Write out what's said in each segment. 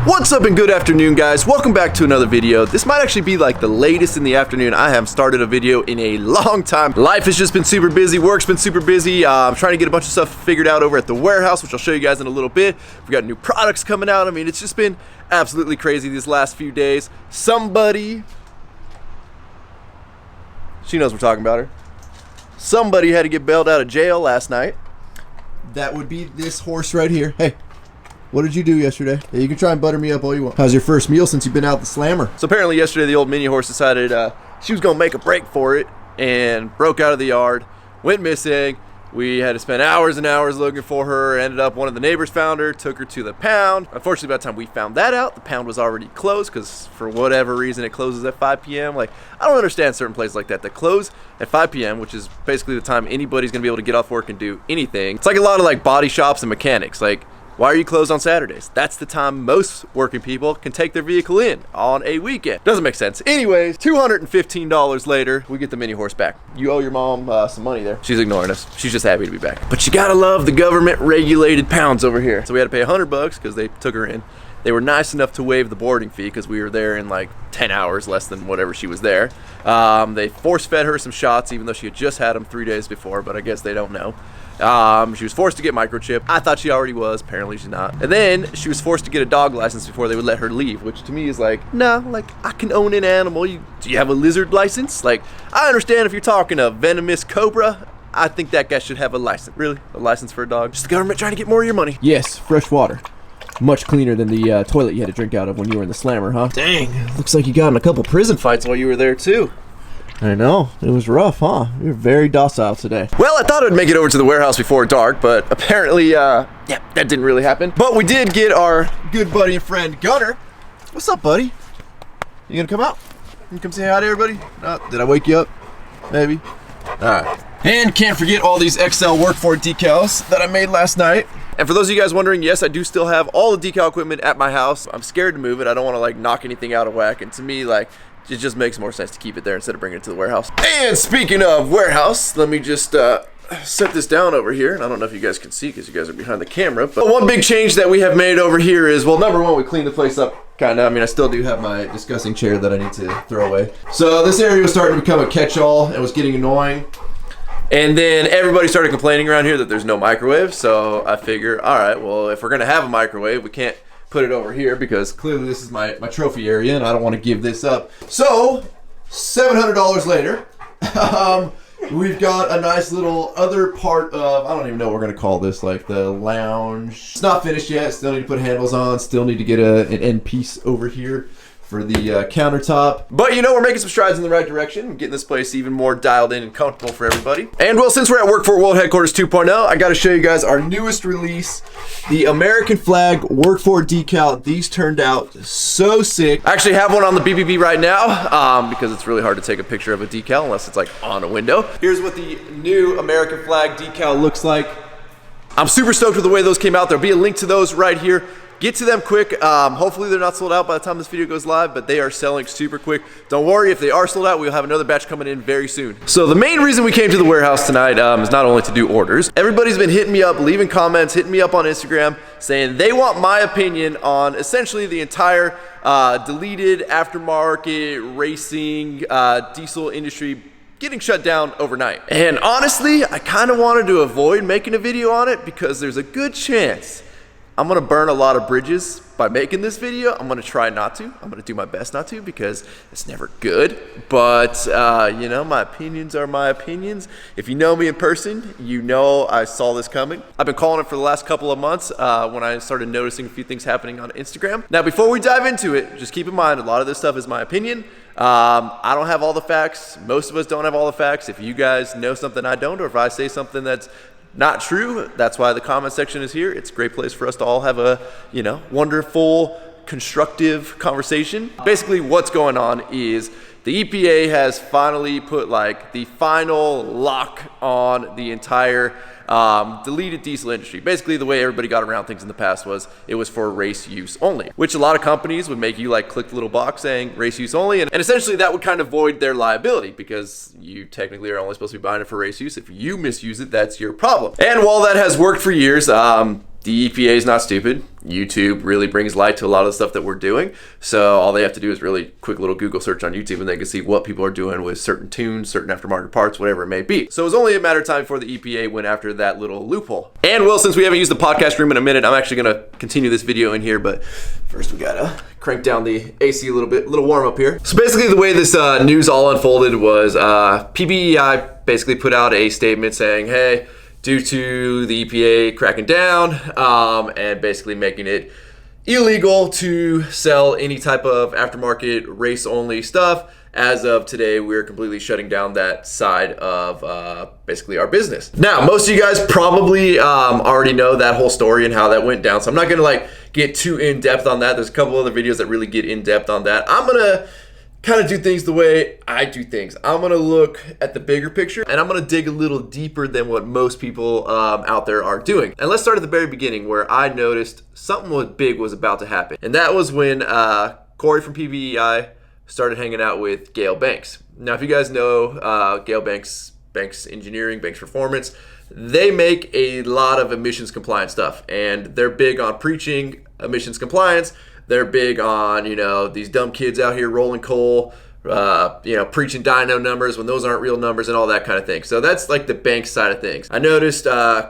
What's up and good afternoon, guys? Welcome back to another video. This might actually be like the latest in the afternoon I have started a video in a long time. Life has just been super busy, work's been super busy. I'm trying to get a bunch of stuff figured out over at the warehouse, which I'll show you guys in a little bit. We've got new products coming out. I mean, it's just been absolutely crazy these last few days. Somebody, she knows we're talking about her. Somebody had to get bailed out of jail last night. That would be this horse right here. Hey. What did you do yesterday? Yeah, you can try and butter me up all you want. How's your first meal since you've been out the slammer? So apparently yesterday the old mini horse decided she was gonna make a break for it and broke out of the yard, went missing. We had to spend hours and hours looking for her. Ended up one of the neighbors found her, took her to the pound. Unfortunately, by the time we found that out, the pound was already closed because for whatever reason it closes at 5 p.m. Like, I don't understand certain places like that close at 5 p.m., which is basically the time anybody's gonna be able to get off work and do anything. It's like a lot of like body shops and mechanics. Like, why are you closed on Saturdays? That's the time most working people can take their vehicle in on a weekend. Doesn't make sense. Anyways, $215 later, we get the mini horse back. You owe your mom some money there. She's ignoring us. She's just happy to be back. But you gotta love the government regulated pounds over here. So we had to pay $100 because they took her in. They were nice enough to waive the boarding fee because we were there in like 10 hours, less than whatever she was there. They force fed her some shots even though she had just had them 3 days before, but I guess they don't know. She was forced to get microchipped. I thought she already was. Apparently she's not. And then she was forced to get a dog license before they would let her leave, which to me is like, no, like I can own an animal. Do you have a lizard license? Like, I understand if you're talking a venomous cobra, I think that guy should have a license. Really? A license for a dog? Just the government trying to get more of your money. Yes, fresh water. Much cleaner than the toilet you had to drink out of when you were in the slammer, huh? Dang, looks like you got in a couple prison fights while you were there too. I know, it was rough, huh? You were very docile today. Well, I thought I would make it over to the warehouse before dark, but apparently, yeah, that didn't really happen. But we did get our good buddy and friend, Gunner. What's up, buddy? You gonna come out? You come say hi to everybody? Did I wake you up? Maybe. All right. And can't forget all these XL Work For decals that I made last night. And for those of you guys wondering, yes, I do still have all the decal equipment at my house. I'm scared to move it. I don't want to like knock anything out of whack. And to me, like, it just makes more sense to keep it there instead of bringing it to the warehouse. And speaking of warehouse, let me just set this down over here. And I don't know if you guys can see because you guys are behind the camera. But one big change that we have made over here is, well, number one, we cleaned the place up kind of. I mean, I still do have my disgusting chair that I need to throw away. So this area was starting to become a catch-all and was getting annoying. And then everybody started complaining around here that there's no microwave. So I figure, all right, well, if we're going to have a microwave, we can't put it over here because clearly this is my trophy area and I don't want to give this up. So $700 later, we've got a nice little other part of, I don't even know what we're going to call this, like the lounge. It's not finished yet. Still need to put handles on. Still need to get an end piece over here for the countertop. But you know, we're making some strides in the right direction, getting this place even more dialed in and comfortable for everybody. And well, since we're at Work For World Headquarters 2.0, I gotta show you guys our newest release, the American flag Work For decal. These turned out so sick. I actually have one on the BBB right now because it's really hard to take a picture of a decal unless it's like on a window. Here's what the new American flag decal looks like. I'm super stoked with the way those came out. There'll be a link to those right here. Get to them quick. Hopefully they're not sold out by the time this video goes live, but they are selling super quick. Don't worry, if they are sold out, we'll have another batch coming in very soon. So the main reason we came to the warehouse tonight is not only to do orders. Everybody's been hitting me up, leaving comments, hitting me up on Instagram, saying they want my opinion on essentially the entire deleted aftermarket racing diesel industry getting shut down overnight. And honestly, I kind of wanted to avoid making a video on it because there's a good chance I'm gonna burn a lot of bridges by making this video. I'm gonna try not to. I'm gonna do my best not to because it's never good. But you know, my opinions are my opinions. If you know me in person, you know I saw this coming. I've been calling it for the last couple of months when I started noticing a few things happening on Instagram. Now, before we dive into it, just keep in mind, a lot of this stuff is my opinion. I don't have all the facts. Most of us don't have all the facts. If you guys know something I don't, or if I say something that's not true, that's why the comment section is here. It's a great place for us to all have a, you know, wonderful, constructive conversation. Basically, what's going on is the EPA has finally put like the final lock on the entire deleted diesel industry. Basically, the way everybody got around things in the past was it was for race use only, which a lot of companies would make you like click the little box saying race use only, and essentially that would kind of void their liability because you technically are only supposed to be buying it for race use. If you misuse it, that's your problem. And while that has worked for years, the EPA is not stupid. YouTube really brings light to a lot of the stuff that we're doing. So all they have to do is really quick little Google search on YouTube and they can see what people are doing with certain tunes, certain aftermarket parts, whatever it may be. So it was only a matter of time before the EPA went after that little loophole. And well, since we haven't used the podcast room in a minute, I'm actually going to continue this video in here, but first we gotta crank down the AC a little bit, a little warm up here. So basically the way this news all unfolded was PBEI basically put out a statement saying, hey, due to the EPA cracking down and basically making it illegal to sell any type of aftermarket race-only stuff, as of today, we're completely shutting down that side of basically our business. Now, most of you guys probably already know that whole story and how that went down, so I'm not gonna like get too in-depth on that. There's a couple other videos that really get in-depth on that. I'm gonna kind of do things the way I do things. I'm gonna look at the bigger picture and I'm gonna dig a little deeper than what most people out there are doing. And let's start at the very beginning where I noticed something big was about to happen. And that was when Corey from PBEI started hanging out with Gail Banks. Now, if you guys know Gail Banks, Banks Engineering, Banks Performance, they make a lot of emissions compliance stuff and they're big on preaching emissions compliance. They're big on, you know, these dumb kids out here rolling coal, you know, preaching dyno numbers when those aren't real numbers and all that kind of thing. So that's like the Banks side of things. I noticed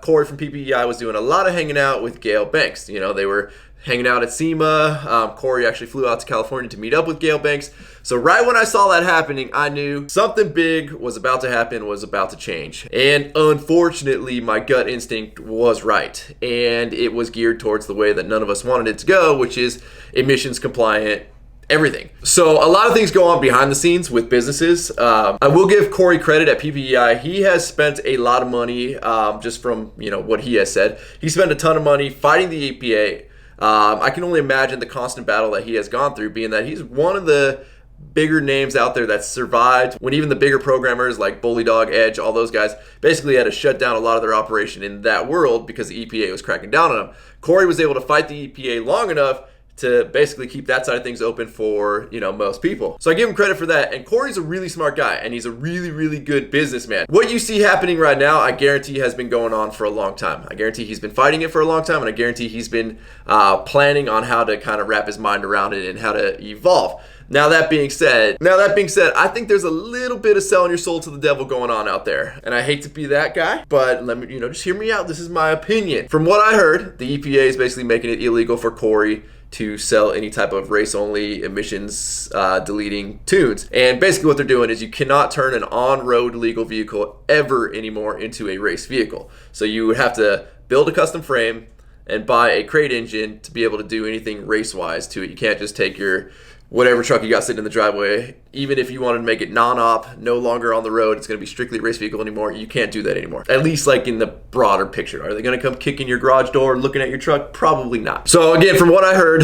Corey from PPEI was doing a lot of hanging out with Gail Banks. You know, they were hanging out at SEMA. Corey actually flew out to California to meet up with Gail Banks. So right when I saw that happening, I knew something big was about to happen, was about to change. And unfortunately, my gut instinct was right. And it was geared towards the way that none of us wanted it to go, which is emissions compliant everything. So a lot of things go on behind the scenes with businesses. I will give Corey credit at PPEI. He has spent a lot of money, just from, you know, what he has said. He spent a ton of money fighting the EPA. I can only imagine the constant battle that he has gone through, being that he's one of the bigger names out there that survived when even the bigger programmers like Bully Dog, Edge, all those guys basically had to shut down a lot of their operation in that world because the EPA was cracking down on them. Corey was able to fight the EPA long enough to basically keep that side of things open for, you know, most people. So I give him credit for that. And Corey's a really smart guy and he's a really, really good businessman. What you see happening right now, I guarantee has been going on for a long time. I guarantee he's been fighting it for a long time, and I guarantee he's been planning on how to kind of wrap his mind around it and how to evolve. Now that being said, I think there's a little bit of selling your soul to the devil going on out there. And I hate to be that guy, but let me, you know, just hear me out. This is my opinion. From what I heard, the EPA is basically making it illegal for Corey to sell any type of race-only emissions deleting tunes. And basically what they're doing is you cannot turn an on-road legal vehicle ever anymore into a race vehicle. So you would have to build a custom frame and buy a crate engine to be able to do anything race-wise to it. You can't just take your whatever truck you got sitting in the driveway. Even if you wanted to make it non-op, no longer on the road, it's going to be strictly a race vehicle anymore. You can't do that anymore. At least like in the broader picture. Are they going to come kicking your garage door looking at your truck? Probably not. So again, from what I heard,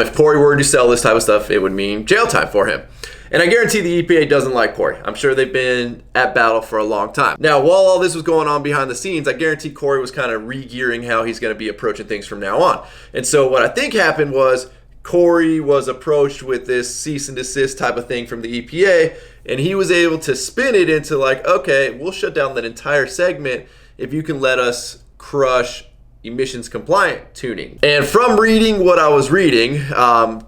if Corey were to sell this type of stuff, it would mean jail time for him. And I guarantee the EPA doesn't like Corey. I'm sure they've been at battle for a long time. Now, while all this was going on behind the scenes, I guarantee Corey was kind of re-gearing how he's going to be approaching things from now on. And so what I think happened was Corey was approached with this cease and desist type of thing from the EPA, and he was able to spin it into like, okay, we'll shut down that entire segment if you can let us crush emissions compliant tuning. And from reading what I was reading,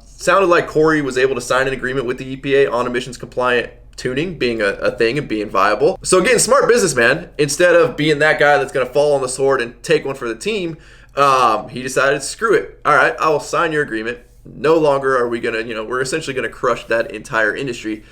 sounded like Corey was able to sign an agreement with the EPA on emissions compliant tuning being a thing and being viable. So again, smart businessman, instead of being that guy that's going to fall on the sword and take one for the team, he decided, screw it. All right, I will sign your agreement. No longer are we going to, you know, we're essentially going to crush that entire industry.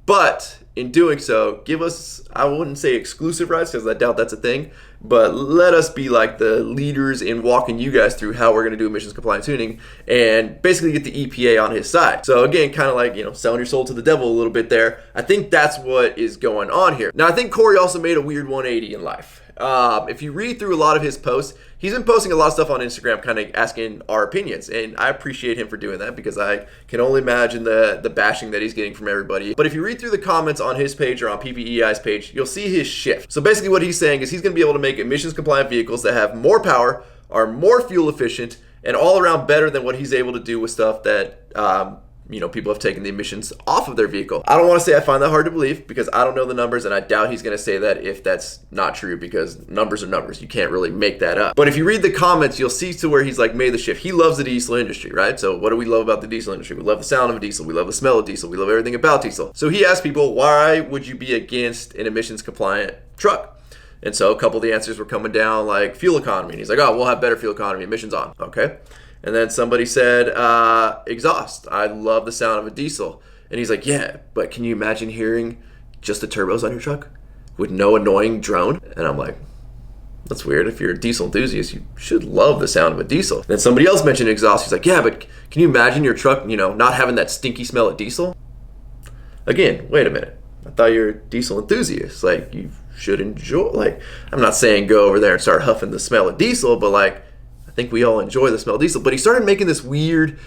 But in doing so, give us, I wouldn't say exclusive rights because I doubt that's a thing, but let us be like the leaders in walking you guys through how we're going to do emissions compliant tuning and basically get the EPA on his side. So again, kind of like, you know, selling your soul to the devil a little bit there. I think that's what is going on here. Now, I think Corey also made a weird 180 in life. If you read through a lot of his posts, he's been posting a lot of stuff on Instagram kind of asking our opinions, and I appreciate him for doing that because I can only imagine the bashing that he's getting from everybody. But if you read through the comments on his page or on PPEI's page, you'll see his shift. So basically what he's saying is he's going to be able to make emissions compliant vehicles that have more power, are more fuel efficient, and all around better than what he's able to do with stuff that people have taken the emissions off of their vehicle. I don't want to say I find that hard to believe because I don't know the numbers, and I doubt he's going to say that if that's not true, because numbers are numbers. You can't really make that up. But if you read the comments, you'll see to where he's like made the shift. He loves the diesel industry, right? So what do we love about the diesel industry? We love the sound of a diesel. We love the smell of diesel. We love everything about diesel. So he asked people, why would you be against an emissions compliant truck? And so a couple of the answers were coming down like fuel economy. And he's like, oh, we'll have better fuel economy, emissions on. Okay. And then somebody said, exhaust. I love the sound of a diesel. And he's like, yeah, but can you imagine hearing just the turbos on your truck with no annoying drone? And I'm like, that's weird. If you're a diesel enthusiast, you should love the sound of a diesel. Then somebody else mentioned exhaust. He's like, yeah, but can you imagine your truck, not having that stinky smell of diesel? Again, wait a minute. I thought you're a diesel enthusiast. Like, you should enjoy, like, I'm not saying go over there and start huffing the smell of diesel, but like, I think we all enjoy the smell of diesel. But he started making this weird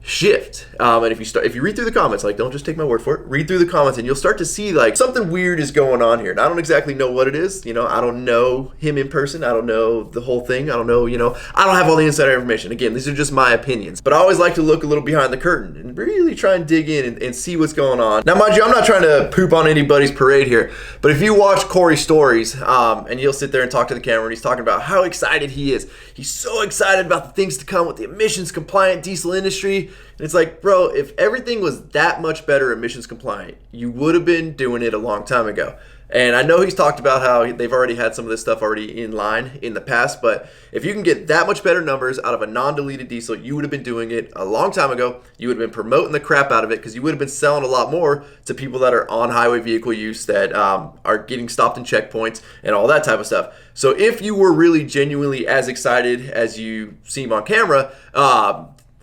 shift. And if you read through the comments, like, don't just take my word for it, read through the comments and you'll start to see like something weird is going on here. And I don't exactly know what it is. I don't know him in person. I don't know the whole thing. I don't know, I don't have all the insider information. Again, these are just my opinions, but I always like to look a little behind the curtain and really try and dig in and see what's going on. Now, mind you, I'm not trying to poop on anybody's parade here, but if you watch Corey's stories, and he'll sit there and talk to the camera and he's talking about how excited he is. He's so excited about the things to come with the emissions compliant diesel industry. And it's like, bro, if everything was that much better emissions compliant, you would have been doing it a long time ago. And I know he's talked about how they've already had some of this stuff already in line in the past, but if you can get that much better numbers out of a non-deleted diesel, you would have been doing it a long time ago. You would have been promoting the crap out of it because you would have been selling a lot more to people that are on highway vehicle use that are getting stopped in checkpoints and all that type of stuff. So if you were really genuinely as excited as you seem on camera,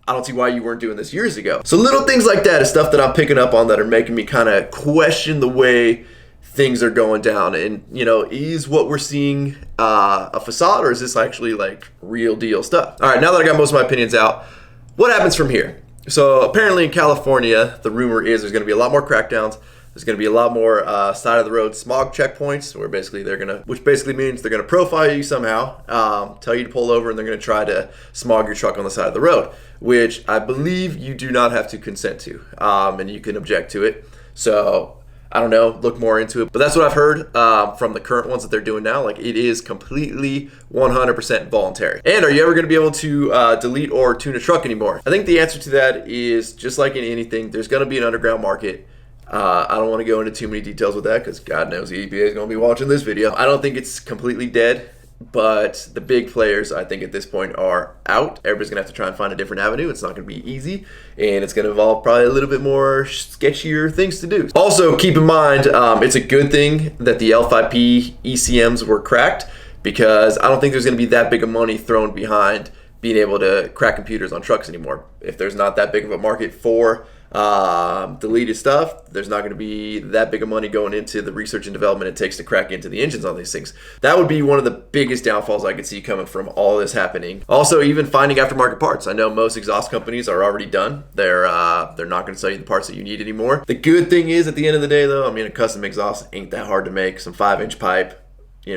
I don't see why you weren't doing this years ago. So little things like that is stuff that I'm picking up on that are making me kind of question the way things are going down. And, is what we're seeing a facade, or is this actually like real deal stuff? All right, now that I got most of my opinions out, what happens from here? So apparently in California, the rumor is there's going to be a lot more crackdowns. There's going to be a lot more side of the road smog checkpoints where basically which basically means they're going to profile you somehow, tell you to pull over, and they're going to try to smog your truck on the side of the road, which I believe you do not have to consent to, and you can object to it. So I don't know, look more into it. But that's what I've heard from the current ones that they're doing now. Like, it is completely 100% voluntary. And are you ever going to be able to delete or tune a truck anymore? I think the answer to that is, just like in anything, there's going to be an underground market. I don't want to go into too many details with that because God knows the EPA is going to be watching this video. I don't think it's completely dead, but the big players, I think at this point, are out. Everybody's going to have to try and find a different avenue. It's not going to be easy, and it's going to involve probably a little bit more sketchier things to do. Also, keep in mind, it's a good thing that the L5P ECMs were cracked, because I don't think there's going to be that big of money thrown behind being able to crack computers on trucks anymore. If there's not that big of a market for deleted stuff, there's not going to be that big of money going into the research and development it takes to crack into the engines on these things. That would be one of the biggest downfalls I could see coming from all this happening. Also, even finding aftermarket parts. I know most exhaust companies are already done. They're not going to sell you the parts that you need anymore. The good thing is, at the end of the day though, a custom exhaust ain't that hard to make. Some 5-inch pipe,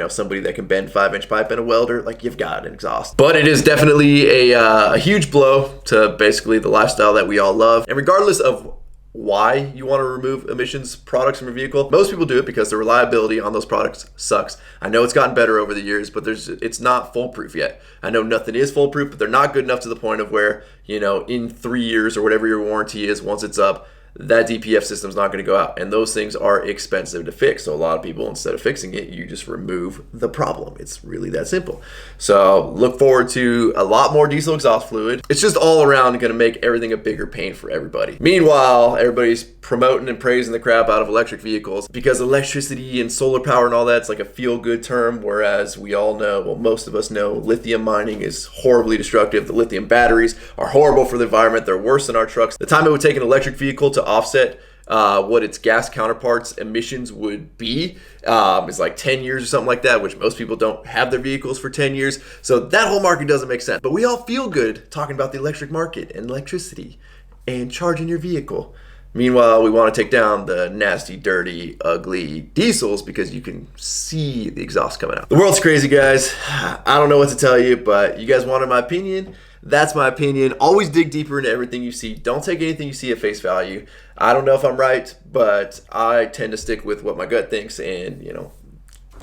somebody that can bend 5-inch pipe and a welder, like, you've got an exhaust. But it is definitely a huge blow to basically the lifestyle that we all love. And regardless of why you want to remove emissions products from your vehicle, most people do it because the reliability on those products sucks. I know it's gotten better over the years, but it's not foolproof yet. I know nothing is foolproof, but they're not good enough to the point of where, in 3 years or whatever your warranty is, once it's up, that DPF system is not going to go out, and those things are expensive to fix. So a lot of people, instead of fixing it, you just remove the problem. It's really that simple. So look forward to a lot more diesel exhaust fluid. It's just all around going to make everything a bigger pain for everybody. Meanwhile, everybody's promoting and praising the crap out of electric vehicles because electricity and solar power and all that's like a feel-good term, whereas we all know, well, most of us know, lithium mining is horribly destructive. The lithium batteries are horrible for the environment. They're worse than our trucks. The time it would take an electric vehicle to offset what its gas counterparts emissions would be is like 10 years or something like that, which most people don't have their vehicles for 10 years. So that whole market doesn't make sense. But we all feel good talking about the electric market and electricity and charging your vehicle. Meanwhile, we want to take down the nasty, dirty, ugly diesels because you can see the exhaust coming out. The world's crazy, guys. I don't know what to tell you, but you guys wanted my opinion. That's my opinion. Always dig deeper into everything you see. Don't take anything you see at face value. I don't know if I'm right, but I tend to stick with what my gut thinks, and you know,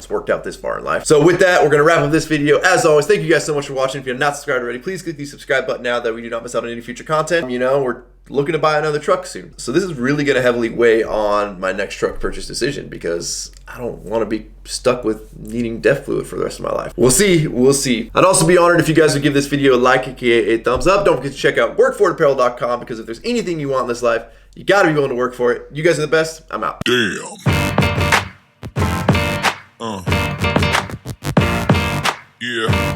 it's worked out this far in life. So with that, we're gonna wrap up this video. As always, thank you guys so much for watching. If you're not subscribed already, please click the subscribe button now that we do not miss out on any future content. You know, we're looking to buy another truck soon. So this is really gonna heavily weigh on my next truck purchase decision because I don't wanna be stuck with needing DEF fluid for the rest of my life. We'll see, we'll see. I'd also be honored if you guys would give this video a like, aka a thumbs up. Don't forget to check out workforitapparel.com because if there's anything you want in this life, you gotta be willing to work for it. You guys are the best, I'm out. Damn. Yeah.